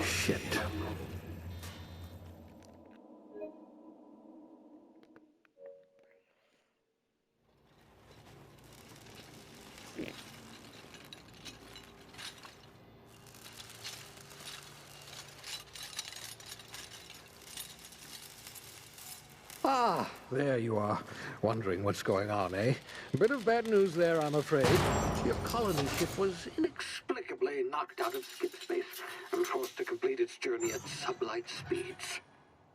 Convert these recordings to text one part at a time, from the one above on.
Shit. Ah, there you are. Wondering what's going on, eh? A bit of bad news there, I'm afraid. Your colony ship was inexplicably knocked out of skip space and forced to complete its journey at sublight speeds.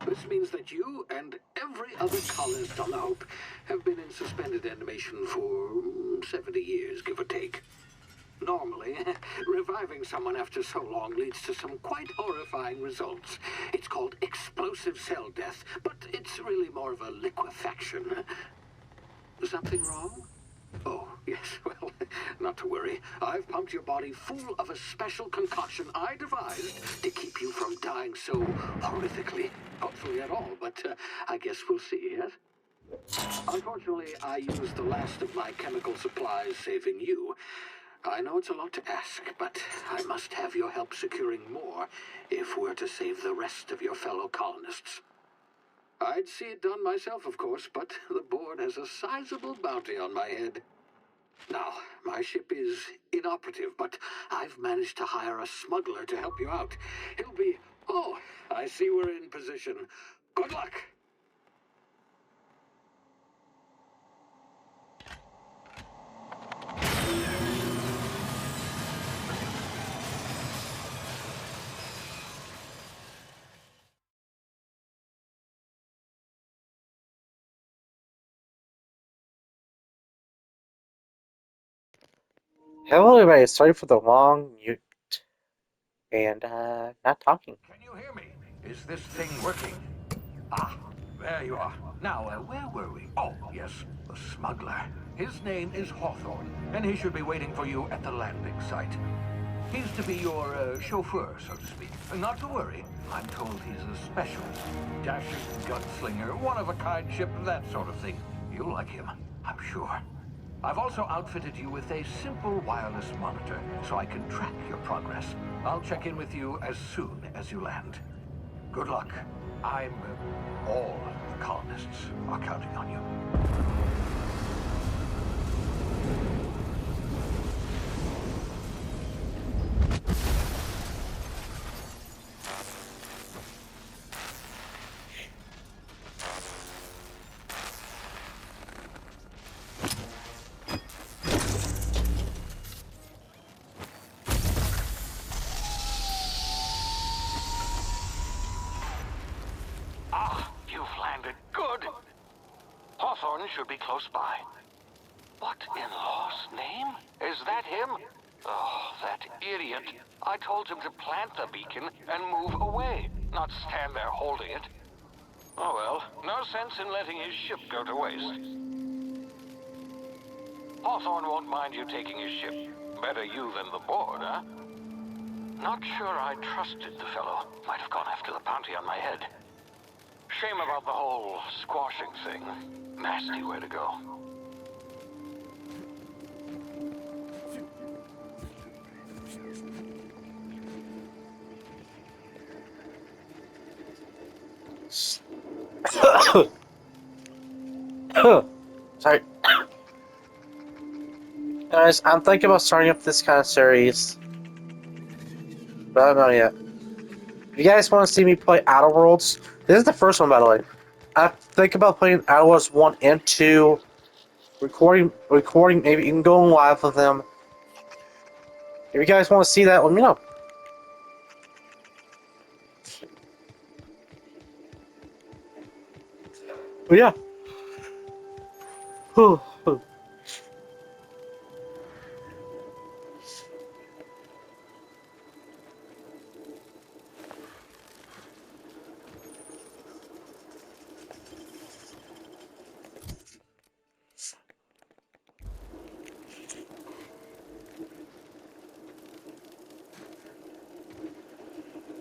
This means that you and every other colonist on the Hope have been in suspended animation for 70 years, give or take. Normally, reviving someone after so long leads to some quite horrifying results. It's called explosive cell death, but it's really more of a liquefaction. Something wrong? Oh, yes, well, not to worry. I've pumped your body full of a special concoction I devised to keep you from dying so horrifically. Hopefully at all, but I guess we'll see, yes? Unfortunately, I used the last of my chemical supplies saving you. I know it's a lot to ask, but I must have your help securing more if we're to save the rest of your fellow colonists. I'd see it done myself, of course, but the board has a sizable bounty on my head. Now, my ship is inoperative, but I've managed to hire a smuggler to help you out. He'll be... Oh, I see we're in position. Good luck! Hello everybody, sorry for the long mute and not talking. Can you hear me? Is this thing working? Ah, there you are. Now, where were we? Oh, yes, the smuggler. His name is Hawthorne, and he should be waiting for you at the landing site. He's to be your chauffeur, so to speak. Not to worry, I'm told he's a special. Dashing gunslinger, one-of-a-kind ship, that sort of thing. You'll like him, I'm sure. I've also outfitted you with a simple wireless monitor, so I can track your progress. I'll check in with you as soon as you land. Good luck. All the colonists are counting on you. Should be close by. What in law's name? Is that him? Oh, that idiot. I told him to plant the beacon and move away, not stand there holding it. Oh well, no sense in letting his ship go to waste. Hawthorne won't mind you taking his ship. Better you than the board, huh? Not sure I trusted the fellow. Might have gone after the bounty on my head. Shame about the whole squashing thing. Nasty way to go. Sorry. Guys, I'm thinking about starting up this kind of series, but I don't know yet. If you guys want to see me play Outer Worlds, this is the first one, by the way. I think about playing Outer Worlds 1 and 2, recording, maybe even going live with them. If you guys want to see that, let me know. But yeah.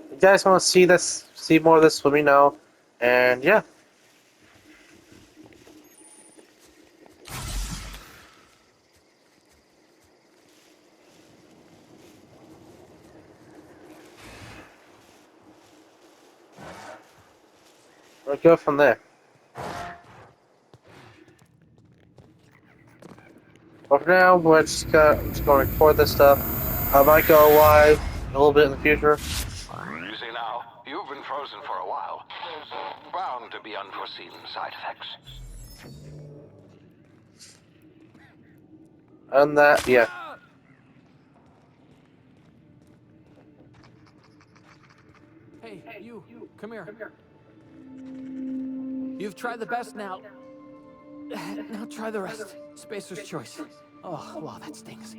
If you guys want to see more of this, let me know. And yeah. I'll go from there. But for now, just going to record this stuff. I might go live a little bit in the future. You see now, you've been frozen for a while. There's bound to be unforeseen side effects. And that, yeah. Hey, you, come here. You've tried the best now. Now try the rest. Spacer's choice. Oh, wow, that stings.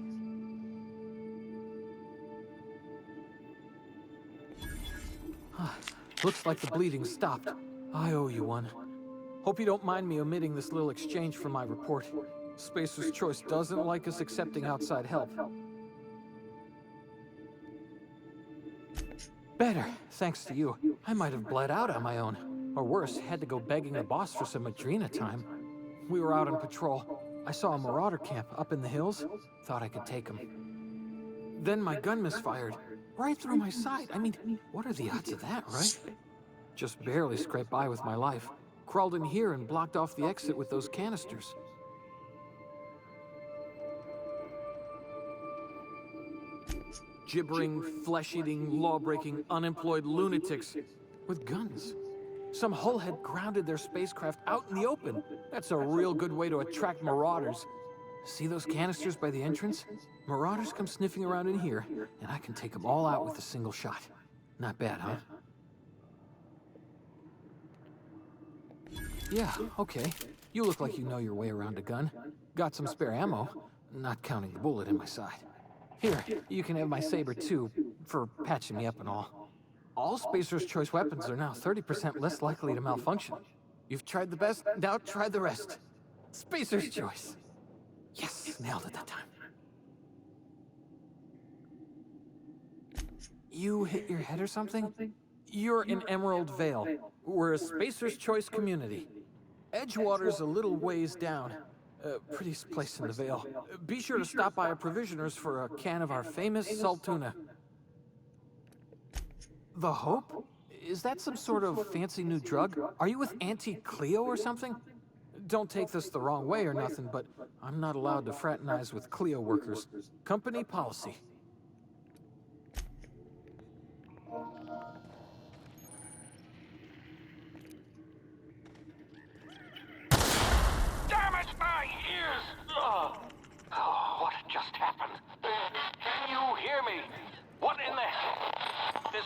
Looks like the bleeding stopped. I owe you one. Hope you don't mind me omitting this little exchange from my report. Spacer's choice doesn't like us accepting outside help. Better, thanks to you. I might have bled out on my own. Or worse, had to go begging the boss for some Adrena time. We were out on patrol. I saw a marauder camp up in the hills. Thought I could take him. Then my gun misfired. Right through my side. I mean, what are the odds of that, right? Just barely scraped by with my life. Crawled in here and blocked off the exit with those canisters. Gibbering, flesh-eating, law-breaking, unemployed lunatics with guns. Some hullhead grounded their spacecraft out in the open. That's a real good way to attract marauders. See those canisters by the entrance? Marauders come sniffing around in here, and I can take them all out with a single shot. Not bad, huh? Yeah, okay. You look like you know your way around a gun. Got some spare ammo, not counting the bullet in my side. Here, you can have my saber too, for patching me up and all. All Spacer's choice weapons are now 30% less likely to malfunction. You've tried the best, now try the rest. Spacer's choice. Yes, nailed it that time. You hit your head or something? You're in Emerald Vale. We're a Spacer's Choice community. Edgewater's a little ways down. Prettiest place in the Vale. Be sure to stop by a provisioner's for a can of our famous salt tuna. The Hope? Is that some sort of fancy new drug? Are you with Auntie Cleo or something? Don't take this the wrong way or nothing, but I'm not allowed to fraternize with Cleo workers. Company policy. Damn it, my ears! Oh, what just happened? Can you hear me? What in the... This...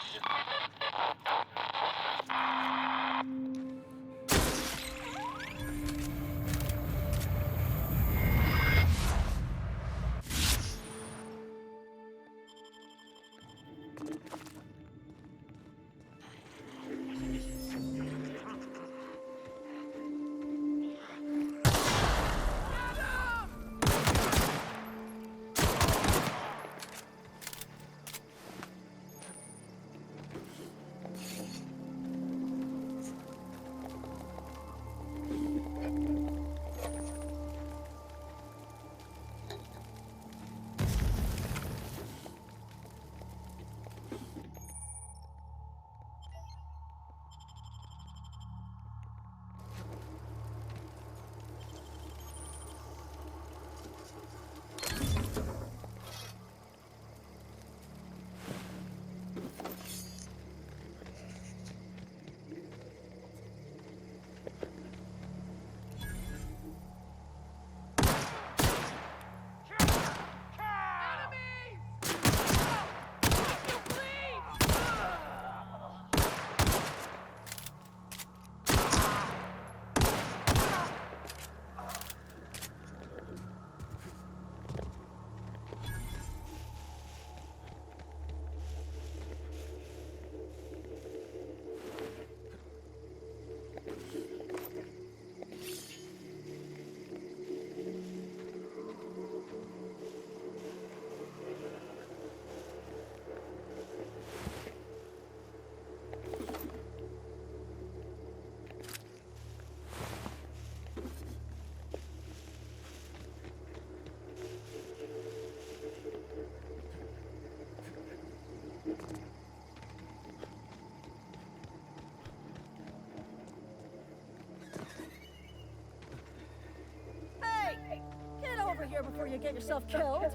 you get yourself killed.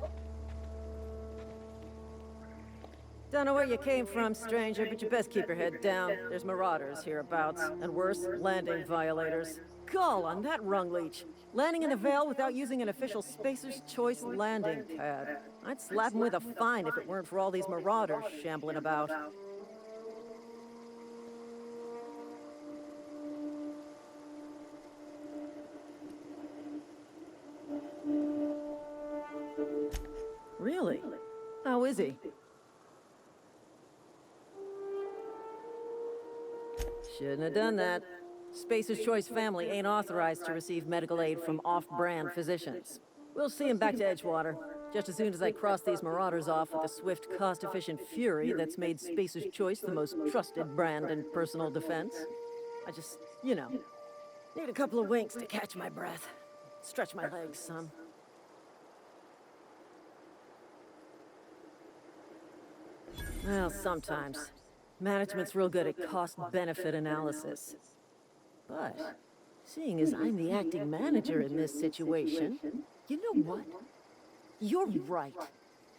Don't know where you came from, stranger, but you best keep your head down. There's marauders hereabouts, and worse, landing violators. Call on that rung leech. Landing in the Vale without using an official Spacer's Choice landing pad. I'd slap him with a fine if it weren't for all these marauders shambling about. Really? How is he? Shouldn't have done that. Spacer's Choice family ain't authorized to receive medical aid from off-brand physicians. We'll see him back to Edgewater, just as soon as I cross these marauders off with the swift, cost-efficient fury that's made Spacer's Choice the most trusted brand in personal defense. I just, you know, need a couple of winks to catch my breath. Stretch my legs some. Well, sometimes. Management's real good at cost-benefit analysis. But, seeing as I'm the acting manager in this situation, you know what? You're right.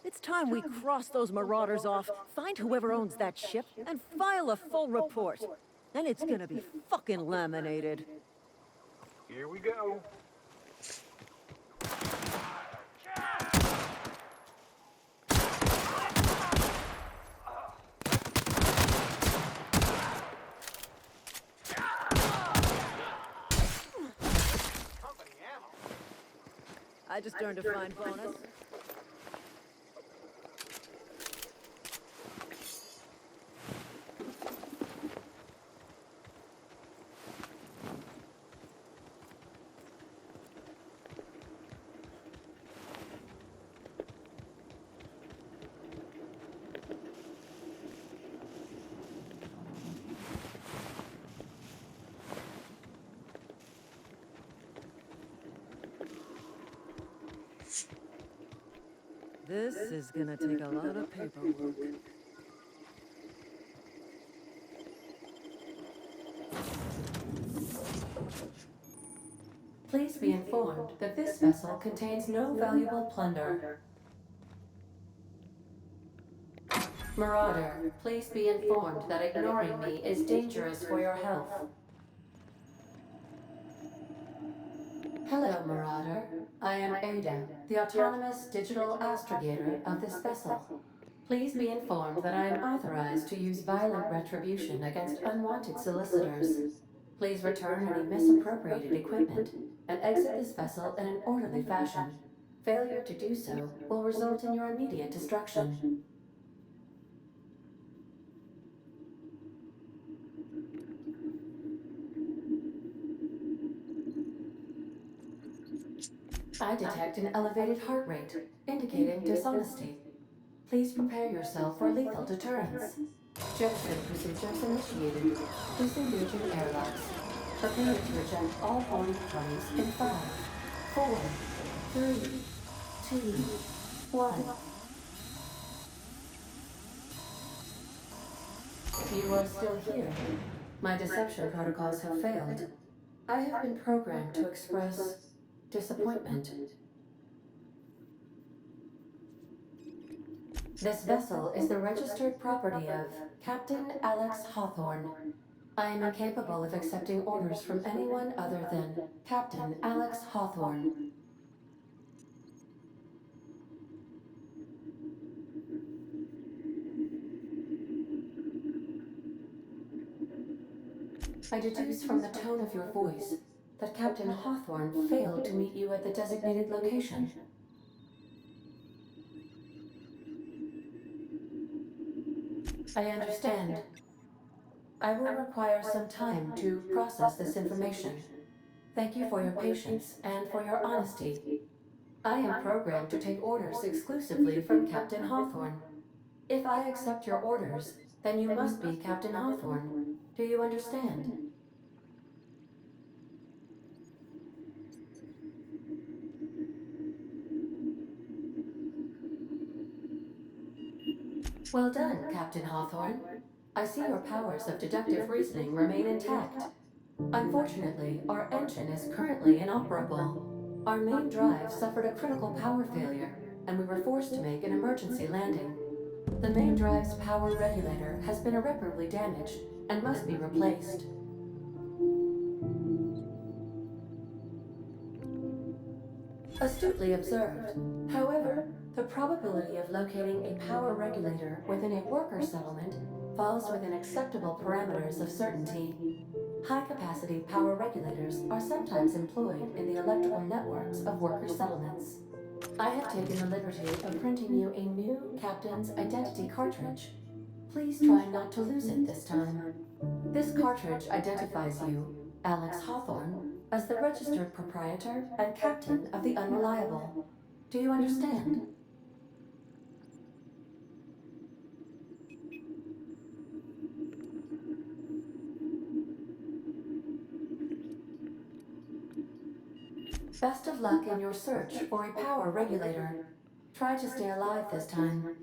It's time we cross those marauders off, find whoever owns that ship, and file a full report. And it's gonna be fucking laminated. Here we go. I just earned a fine bonus. This is gonna take a lot of paperwork. Please be informed that this vessel contains no valuable plunder. Marauder, please be informed that ignoring me is dangerous for your health. Hello, Marauder. I am Ada, the autonomous digital astrogator of this vessel. Please be informed that I am authorized to use violent retribution against unwanted solicitors. Please return any misappropriated equipment and exit this vessel in an orderly fashion. Failure to do so will result in your immediate destruction. I detect an elevated heart rate, indicating dishonesty. Please prepare yourself for lethal deterrence. Jettison procedures initiated. Disengage in airlocks. Prepare to eject all boarding parties in 5, 4, 3, 2, 1. You are still here. My deception protocols have failed. I have been programmed to express disappointment. This vessel is the registered property of Captain Alex Hawthorne. I am incapable of accepting orders from anyone other than Captain Alex Hawthorne. I deduce from the tone of your voice that Captain Hawthorne failed to meet you at the designated location. I understand. I will require some time to process this information. Thank you for your patience and for your honesty. I am programmed to take orders exclusively from Captain Hawthorne. If I accept your orders, then you must be Captain Hawthorne. Do you understand? Well done, Captain Hawthorne. I see your powers of deductive reasoning remain intact. Unfortunately, our engine is currently inoperable. Our main drive suffered a critical power failure, and we were forced to make an emergency landing. The main drive's power regulator has been irreparably damaged and must be replaced. Astutely observed. However, the probability of locating a power regulator within a worker settlement falls within acceptable parameters of certainty. High-capacity power regulators are sometimes employed in the electrical networks of worker settlements. I have taken the liberty of printing you a new Captain's Identity cartridge. Please try not to lose it this time. This cartridge identifies you, Alex Hawthorne, as the registered proprietor and captain of the Unreliable. Do you understand? Best of luck in your search for a power regulator. Try to stay alive this time.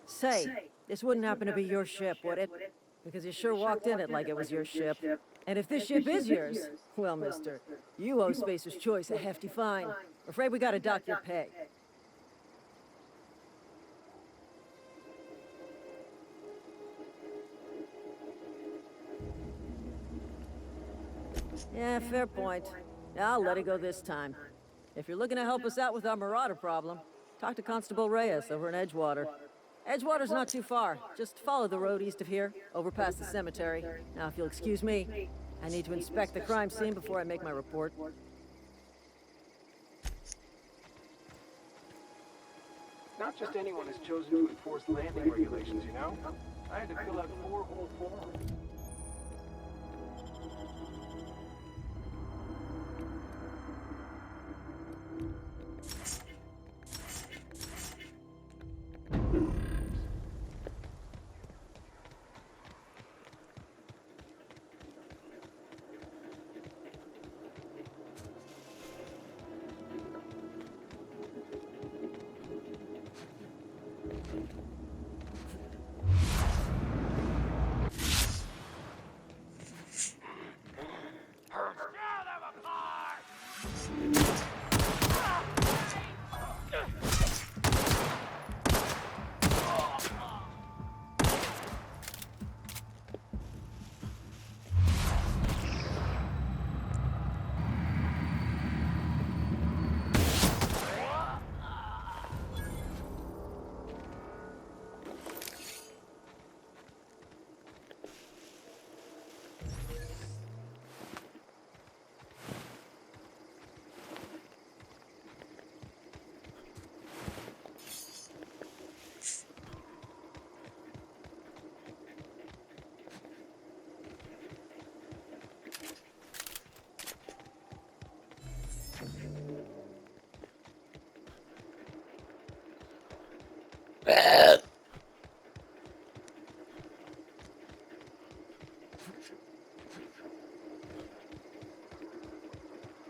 Say, this wouldn't happen to be your ship, would it? Because you sure walked in it like it was your ship. And if this ship is yours, well, mister, you owe Spacer's Choice a hefty fine. Afraid we gotta dock your pay. Yeah, fair point. I'll let it go this time. If you're looking to help us out with our marauder problem, talk to Constable Reyes over in Edgewater. Edgewater's not too far. Just follow the road east of here, over past the cemetery. Now, if you'll excuse me, I need to inspect the crime scene before I make my report. Not just anyone has chosen to enforce landing regulations, you know? I had to fill out 4 whole forms.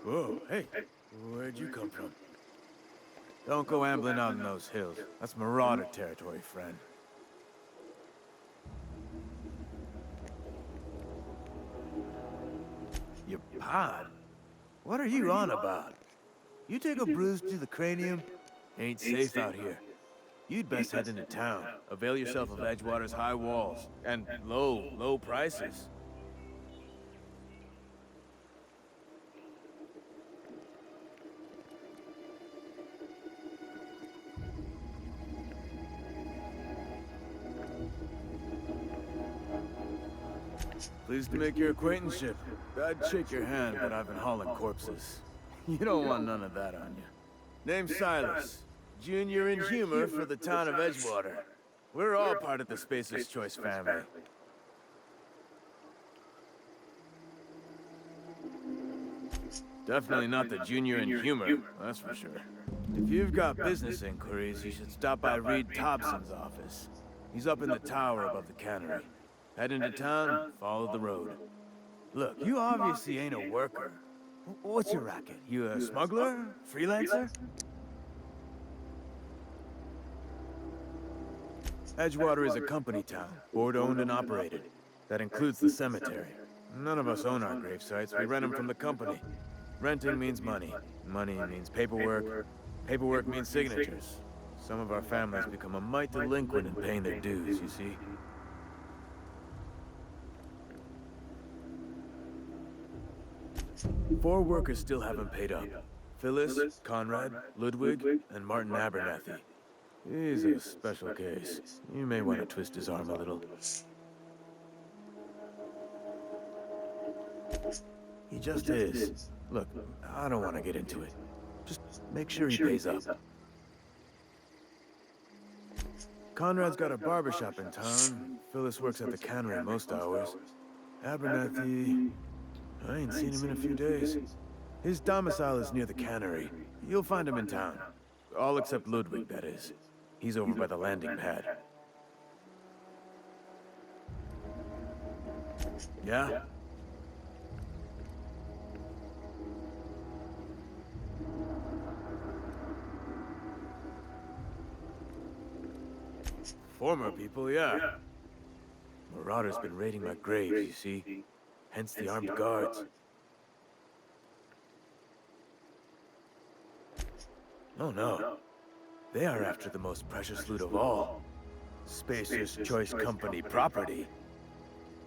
Whoa, hey, where'd you come from? Don't go ambling out in those hills. That's marauder territory, friend. Your pod? What are you on about? You take a bruise to the cranium? Ain't safe out here. You'd best head into town. Avail yourself of Edgewater's high walls. And low prices. Pleased to make your acquaintanceship. I'd shake your hand, but I've been hauling corpses. You don't want none of that on you. Name's Silas. Junior in humor for the town of Edgewater. We're all part of the Spacer's Choice family. Definitely not the junior in humor, that's for sure. If you've got business inquiries, you should stop by Reed Thompson's office. He's up in the tower above the cannery. Head into town, follow the road. Look, you obviously ain't a worker. What's your racket? You a smuggler? Freelancer? Edgewater is a company town, board-owned and operated. That includes the cemetery. None of us own our grave sites, we rent them from the company. Renting means money. Money means paperwork. Paperwork means signatures. Some of our families become a mite delinquent in paying their dues, you see. Four workers still haven't paid up. Phyllis, Conrad, Ludwig, and Martin Abernathy. He's a special case. You may want to twist his arm a little. He just is. Look, I don't want to get into it. Just make sure he pays up. Conrad's got a barbershop in town. Phyllis works at the cannery most hours. Abernathy... I ain't seen him in a few days. His domicile is near the cannery. You'll find him in town. All except Ludwig, that is. He's over by the landing pad. Yeah? Former people, yeah. Marauders been raiding my graves, you see. Hence the armed guards. Oh no. They are after the most precious loot of all. Spacer's Choice Company property.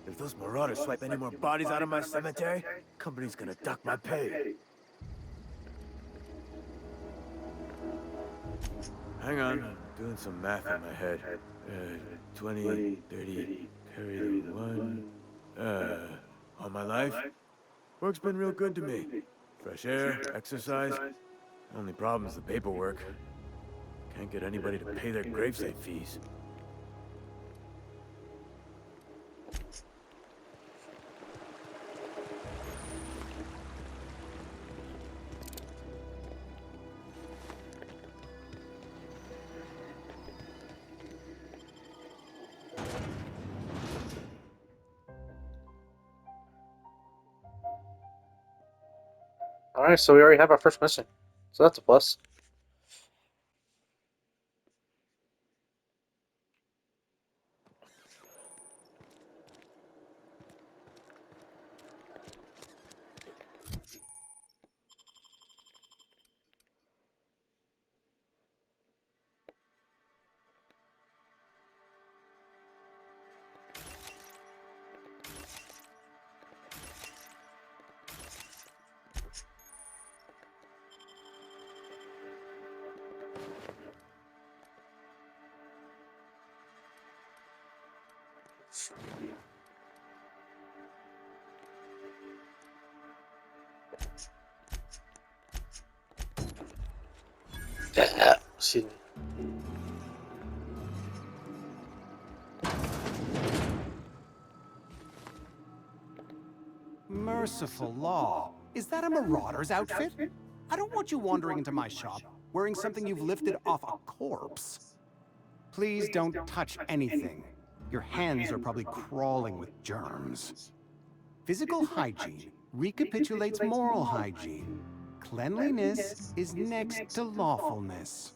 If those marauders swipe any more bodies out of my cemetery, company's gonna duck my pay. Hang on, I'm doing some math in my head. 20, 30, carry the one... all my life? Work's been real good to me. Fresh air, exercise. Only problem's the paperwork. Can't get anybody to pay their gravesite fees. Alright, so we already have our first mission. So that's a plus. Excuse me. Merciful law. Is that a marauder's outfit? I don't want you wandering into my shop wearing something you've lifted off a corpse. Please don't touch anything. Your hands are probably crawling with germs. Physical hygiene recapitulates moral hygiene. Cleanliness is next to lawfulness.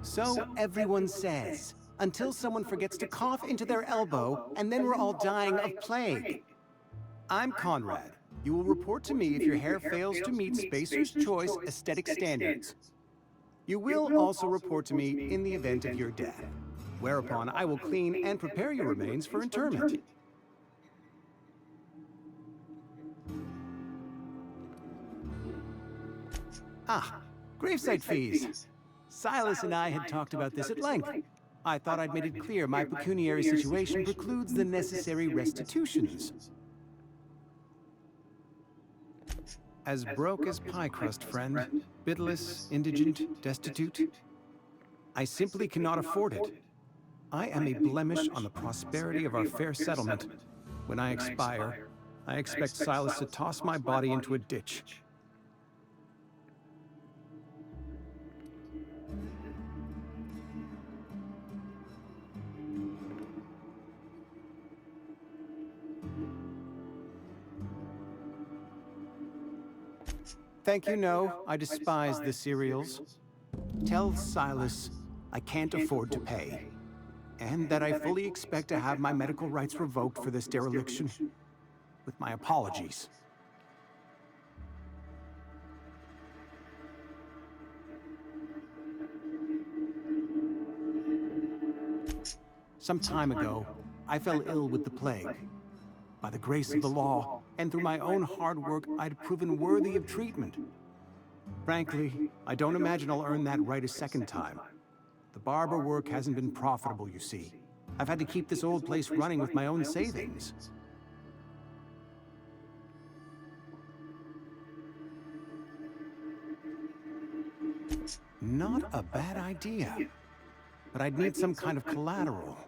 So everyone says, until someone forgets to cough into their elbow, and then we're all dying of plague. I'm Conrad. You will report to me if your hair fails to meet Spacer's Choice aesthetic standards. You will also report to me in the event of your death, whereupon I will clean and prepare your remains for interment. Ah, gravesite fees. Silas and I had talked about this at length. I thought I'd made it clear my pecuniary situation precludes the necessary restitutions. As broke as pie crust, friend. Bitless, indigent, destitute. I simply cannot afford it. I am a blemish on the prosperity of our fair settlement. When I expire, I expect Silas to toss my body into a ditch. Thank you, no. I despise the cereals. Tell Silas I can't afford to pay, and that I fully expect to have my medical rights revoked for this dereliction. With my apologies. Some time ago, I fell ill with the plague. By the grace of the law, and through my own hard work, I'd proven worthy of treatment. Frankly, I don't imagine I'll earn that right a second time. The barber work hasn't been profitable, you see. I've had to keep this old place running with my own savings. Not a bad idea. But I'd need some kind of collateral.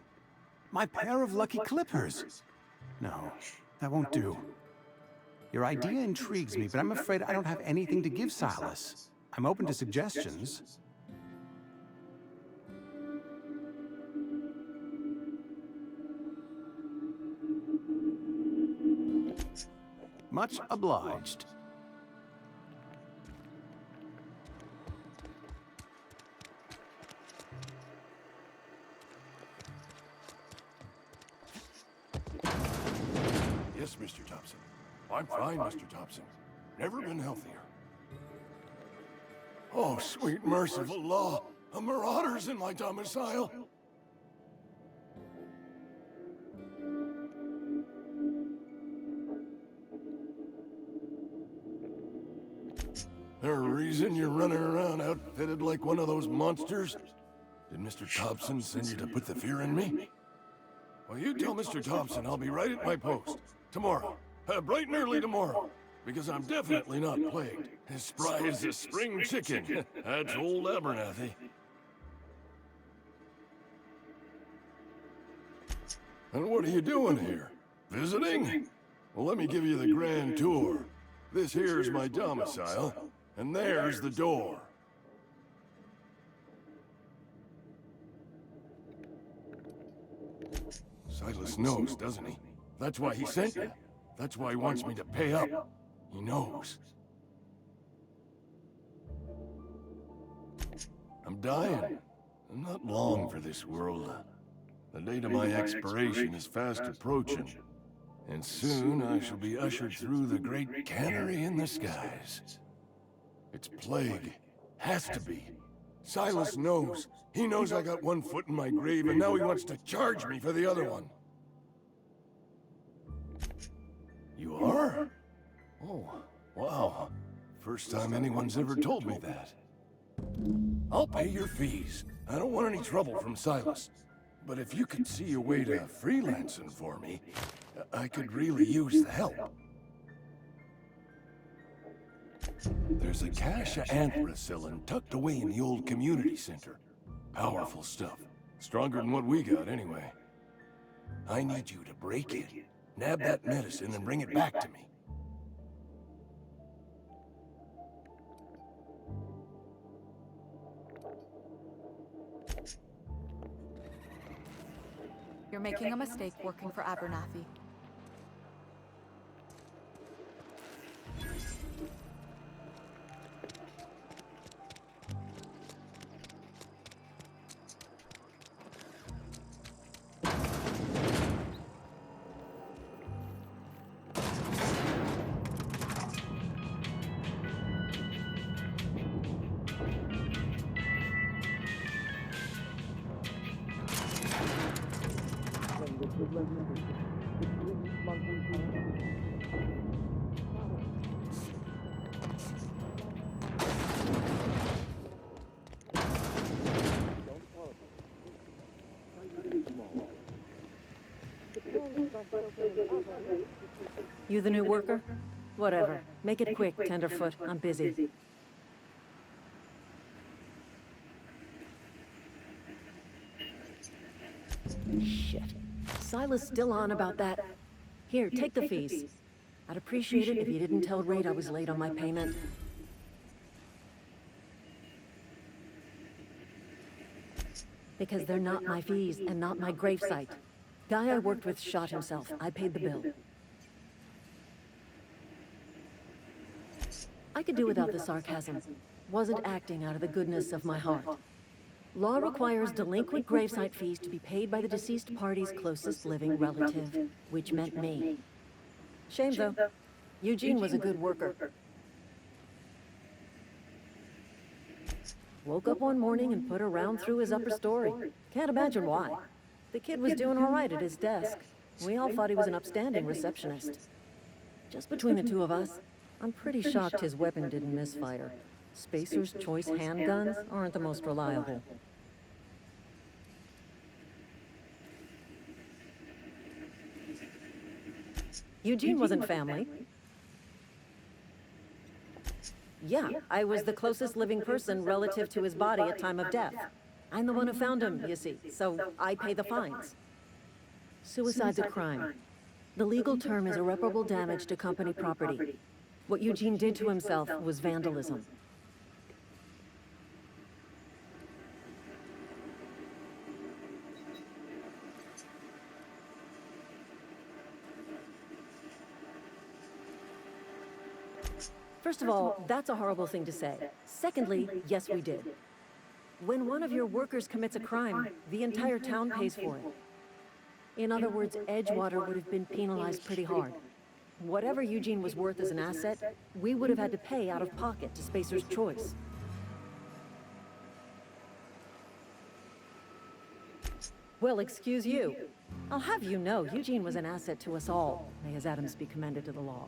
My pair of lucky clippers. No, that won't do. Your idea intrigues me, but I'm afraid I don't have anything to give Silas. I'm open to suggestions. Much obliged. Yes, Mr. Thompson. I'm fine, Mr. Thompson. Never been healthier. Oh, sweet merciful law! A marauder's in my domicile! There a reason you're running around outfitted like one of those monsters? Did Mr. Thompson send you to put the fear in me? Well, you tell Mr. Thompson I'll be right at my post. Tomorrow. Bright and early tomorrow. Because I'm definitely not plagued. As spry as a spring chicken. That's old Abernathy. And what are you doing here? Visiting? Well, let me give you the grand tour. This here's my domicile, and there's the door. Silas knows, doesn't he? That's why he sent you. That's why he wants me to pay up. He knows. I'm dying. I'm not long for this world. The date of my expiration is fast approaching. And soon I shall be ushered through the great cannery in the skies. It's plague. Has to be. Silas knows. He knows I got one foot in my grave, and now he wants to charge me for the other one. You are? Oh, wow. First time anyone's ever told me that. I'll pay your fees. I don't want any trouble from Silas. But if you could see a way to freelancing for me, I could really use the help. There's a cache of anthracillin tucked away in the old community center. Powerful stuff. Stronger than what we got, anyway. I need you to break in, nab that medicine, and bring it back to me. You're making a mistake working for Abernathy. You the new worker? Whatever. Make it quick, Tenderfoot. I'm busy. Shit. Silas still on about that. Here, take the fees. I'd appreciate it if you didn't tell Raid I was late on my payment. Because they're not my fees and not my gravesite. Guy I worked with shot himself. I paid the bill. I could do without the sarcasm. Wasn't acting out of the goodness of my heart. Law requires delinquent gravesite fees to be paid by the deceased party's closest living relative, which meant me. Shame though. Eugene was a good worker. Woke up one morning and put a round through his upper story. Can't imagine why. The kid was doing all right at his desk. We all thought he was an upstanding receptionist. Just between the two of us, I'm pretty shocked his weapon didn't misfire. Spacer's Choice handguns aren't the most reliable. Eugene wasn't family. Yeah, I was the closest living person relative to his body at time of death. I'm the one who found him, you see, so I pay the fines. Suicide's a crime. The legal term is irreparable damage to company property. What Eugene did to himself was vandalism. First of all, that's a horrible thing to say. Secondly, yes, we did. When one of your workers commits a crime, the entire town pays for it. In other words, Edgewater would have been penalized pretty hard. Whatever Eugene was worth as an asset, we would have had to pay out of pocket to Spacer's Choice. Well, excuse you. I'll have you know, Eugene was an asset to us all. May his atoms be commended to the law.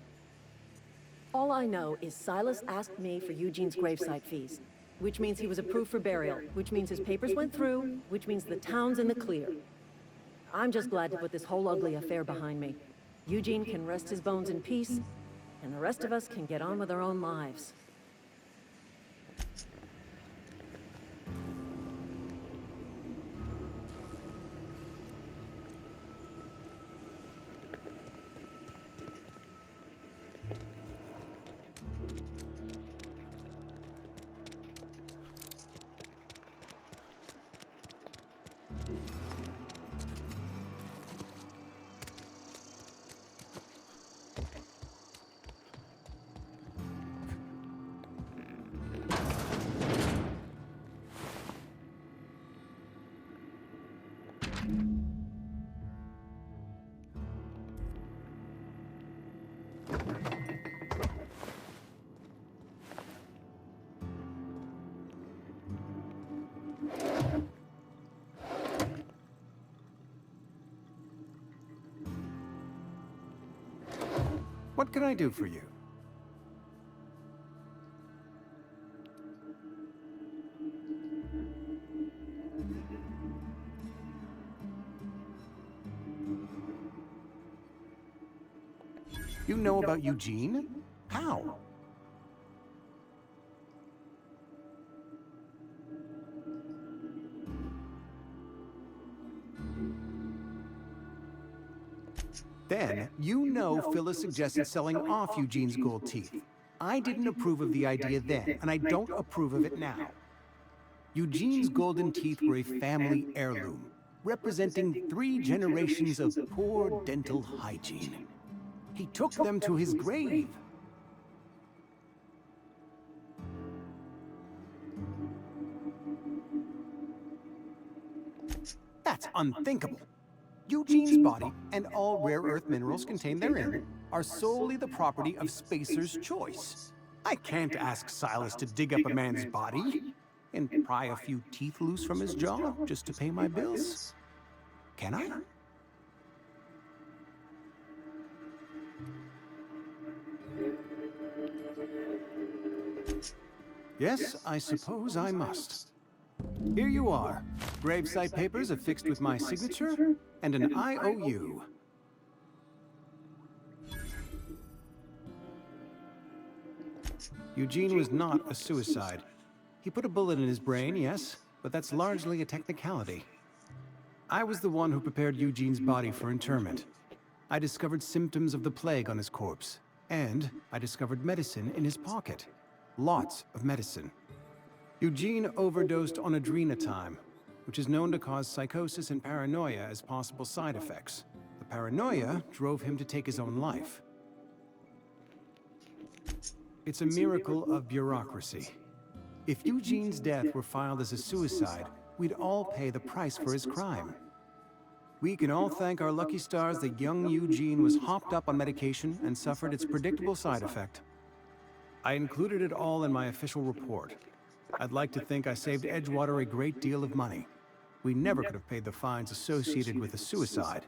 All I know is Silas asked me for Eugene's gravesite fees, which means he was approved for burial, which means his papers went through, which means the town's in the clear. I'm just glad to put this whole ugly affair behind me. Eugene can rest his bones in peace, and the rest of us can get on with our own lives. What can I do for you? You know about Eugene? How? Then, you know Phyllis suggested selling off Eugene's gold teeth. I didn't approve of the idea then, and I don't approve of it now. Eugene's golden teeth were a family heirloom, representing 3 generations of poor dental hygiene. He took them to his grave. That's unthinkable. Eugene's body and all rare earth minerals contained therein are solely the property of Spacer's Choice. I can't ask Silas to dig up a man's body and pry a few teeth loose from his jaw just to pay my bills. Can I? Yes, I suppose I must. Here you are. Gravesite papers affixed with my signature and an IOU. Eugene was not a suicide. He put a bullet in his brain, yes, but that's largely a technicality. I was the one who prepared Eugene's body for interment. I discovered symptoms of the plague on his corpse, and I discovered medicine in his pocket. Lots of medicine. Eugene overdosed on adrenatime, which is known to cause psychosis and paranoia as possible side effects. The paranoia drove him to take his own life. It's a miracle of bureaucracy. If Eugene's death were filed as a suicide, we'd all pay the price for his crime. We can all thank our lucky stars that young Eugene was hopped up on medication and suffered its predictable side effect. I included it all in my official report. I'd like to think I saved Edgewater a great deal of money. We never could have paid the fines associated with a suicide.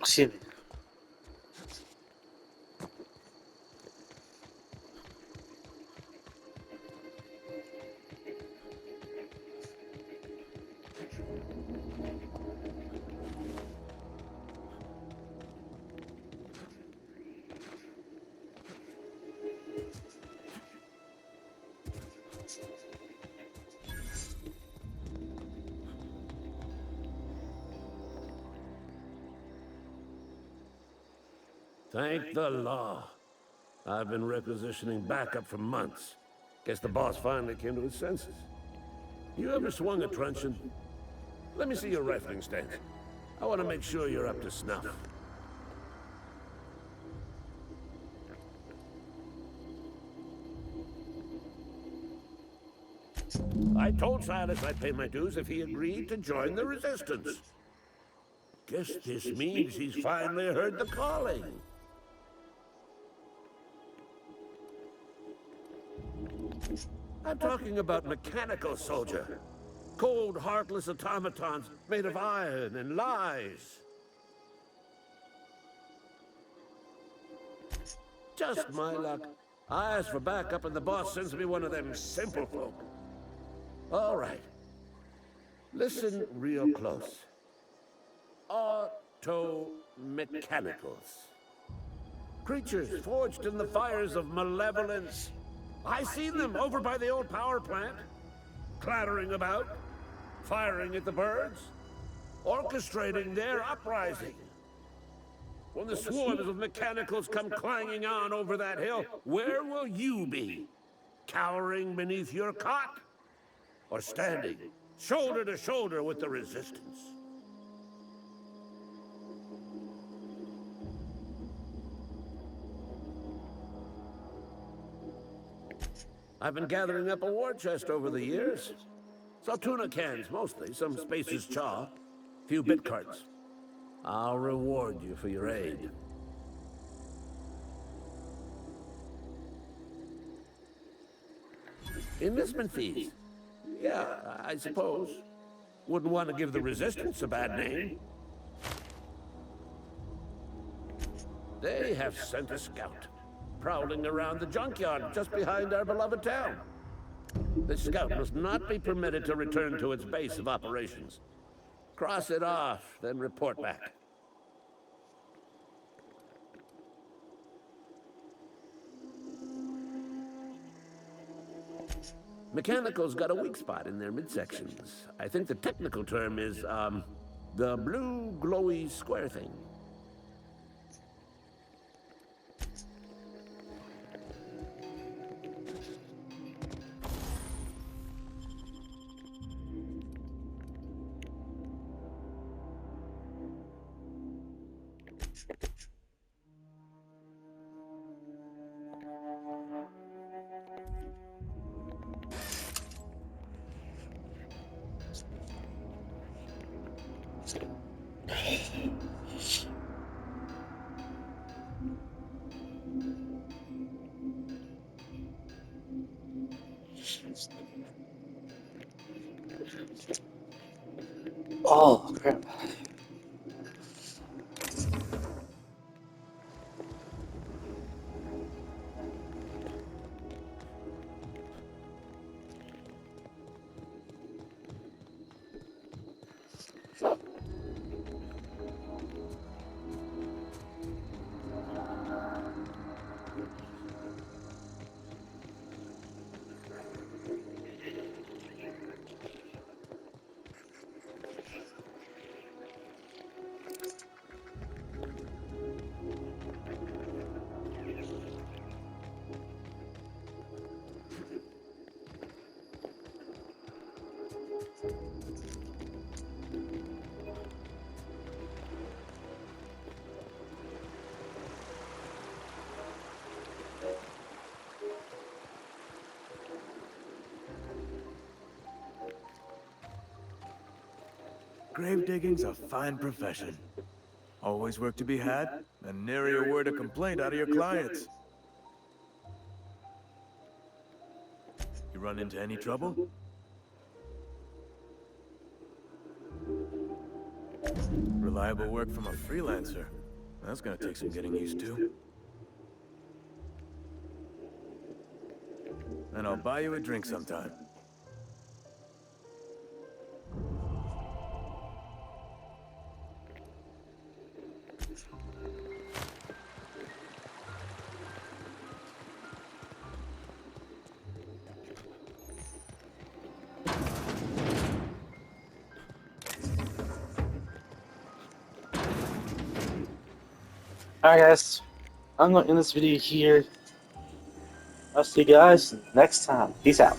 Excuse me. Thank the law. I've been requisitioning backup for months. Guess the boss finally came to his senses. You ever swung a truncheon? Let me see your rifling stance. I want to make sure you're up to snuff. I told Silas I'd pay my dues if he agreed to join the resistance. Guess this means he's finally heard the calling. I'm talking about mechanical soldier. Cold, heartless automatons made of iron and lies. Just my luck. I asked for backup and the boss sends me one of them simple folk. All right. Listen real close. Auto-mechanicals. Creatures forged in the fires of malevolence. I seen them over by the old power plant, clattering about, firing at the birds, orchestrating their uprising. When the swarms of mechanicals come clanging on over that hill, where will you be? Cowering beneath your cot? Or standing, shoulder to shoulder with the resistance? I've been gathering up a war chest over the years. Saw tuna cans, mostly, some Spacer's chaw, a few bit carts. I'll reward you for your aid. Enlistment fees. Yeah, I suppose. Wouldn't want to give the Resistance a bad name. They have sent a scout, prowling around the junkyard just behind our beloved town. This scout must not be permitted to return to its base of operations. Cross it off, then report back. Mechanicals got a weak spot in their midsections. I think the technical term is, the blue glowy square thing. Oh, crap. Grave digging's a fine profession. Always work to be had, and nary a word of complaint out of your clients. You run into any trouble? Reliable work from a freelancer. That's gonna take some getting used to. And I'll buy you a drink sometime. Alright guys, I'm going to end this video here. I'll see you guys next time. Peace out.